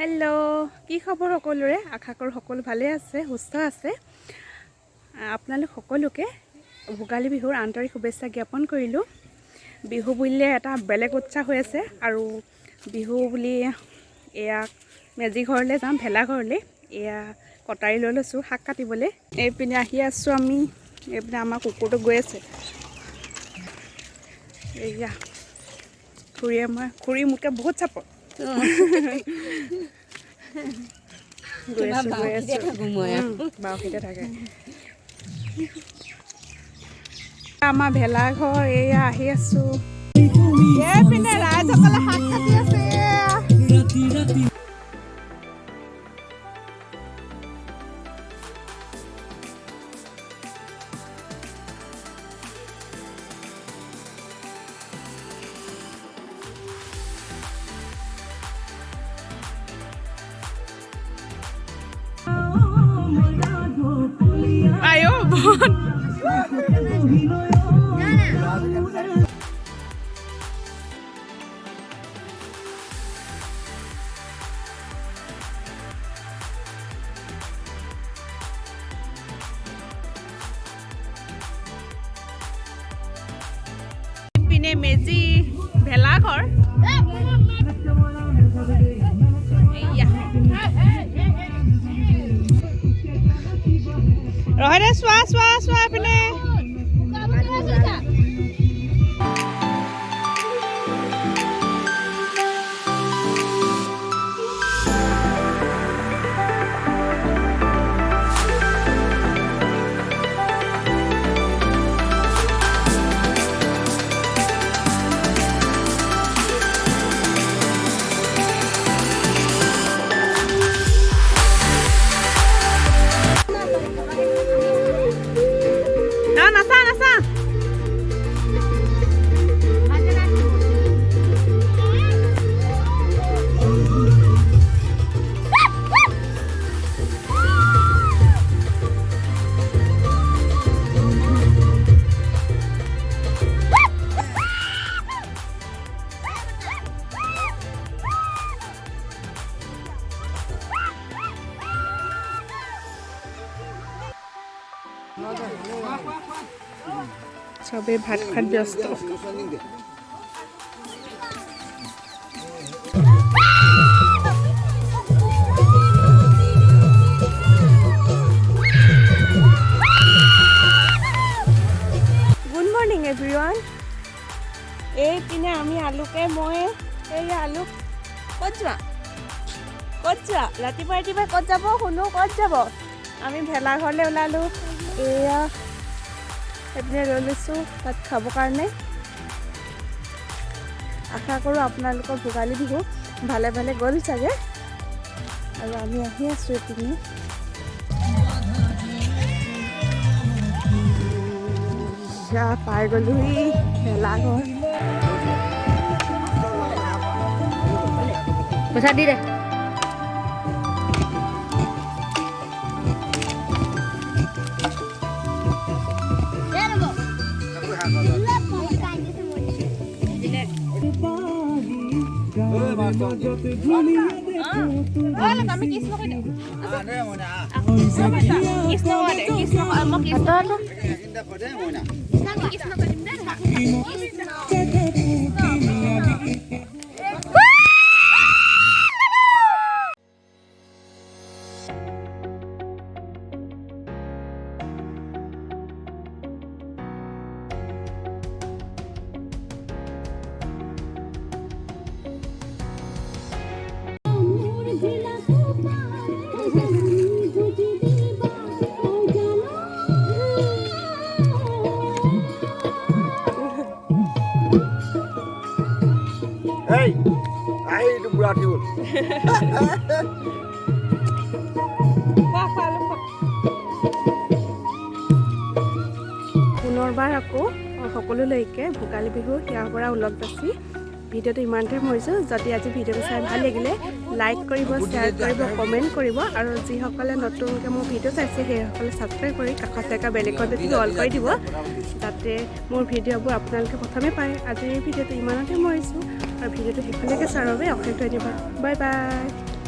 Hello কি খবৰ সকলোৰে আশা কৰো সকলো ভালে আছে সুস্থ আছে আপোনালোক সকলোকে ভোগালী বিহুৰ আন্তৰিক শুভেচ্ছা জ্ঞাপন কৰিলো বিহু বুলিলে এটা বেলেগ উৎসাহ হৈ আছে আৰু বিহু বুলি এয়া মেজি ঘৰলে যাম ভেলা ঘৰলে এয়া কটাৰী লৈ লৈছো শাক কাটিবলে এই পিনে আহি আছো আমি এই পিনে আমাৰ কুকুৰটো গৈ আছে এয়া খুৰী মুকে বহুত চাপৰ আমাৰ ভেলা ঘৰ এয়া আহি আছো এইপিনে ৰাইজসকলে শাক কাটি আছে ayo bon পিনে মেজি ভেলা ঘৰ Rohde swa pine nasa সবে ভাত খাত ব্যস্ত গুড মৰ্নিং এভৰিৱান এই পিনে আমি আলুকে মই এই আলু ক'ত যোৱা ৰাতিপুৱা ক'ত যাব শুনো ক'ত যাব আমি ভেলা ঘৰলৈ ওলালো এয়া এপিনে লৈ লৈছোঁ তাত খাবৰ কাৰণে আশা কৰোঁ আপোনালোকৰ ভোগালী বিহু ভালে ভালে গ'ল চাগে আৰু আমি আহি আছোঁ এপিনে পাই গ'লোহি ভেলা ঘৰ পইচা দি দে kami kisno ko daw. Kisno ko de, kisno ko mo kisno to. Kisno ko din na. Hey, I do brought you. পুনৰবাৰ আকৌ সকলোলৈকে ভোগালী বিহু ইয়াৰ পৰা ওলগ পাইছি ভিডিঅ'টো ইমানতে মৰিছোঁ যদি আজি ভিডিঅ'টো চাই ভাল লাগিলে লাইক কৰিব শ্বেয়াৰ কৰিব কমেণ্ট কৰিব আৰু যিসকলে নতুনকৈ মোৰ ভিডিঅ' চাইছে সেইসকলে ছাবস্ক্ৰাইব কৰি কাষত থকা বেল আইকনটো অল কৰি দিব যাতে মোৰ ভিডিঅ'বোৰ আপোনালোকে প্ৰথমে পায় আজিৰ ভিডিঅ'টো ইমানতে মৰিছোঁ আৰু ভিডিঅ'টো শেষলৈকে চাবৰ বাবে অশেষ ধন্যবাদ বাই বাই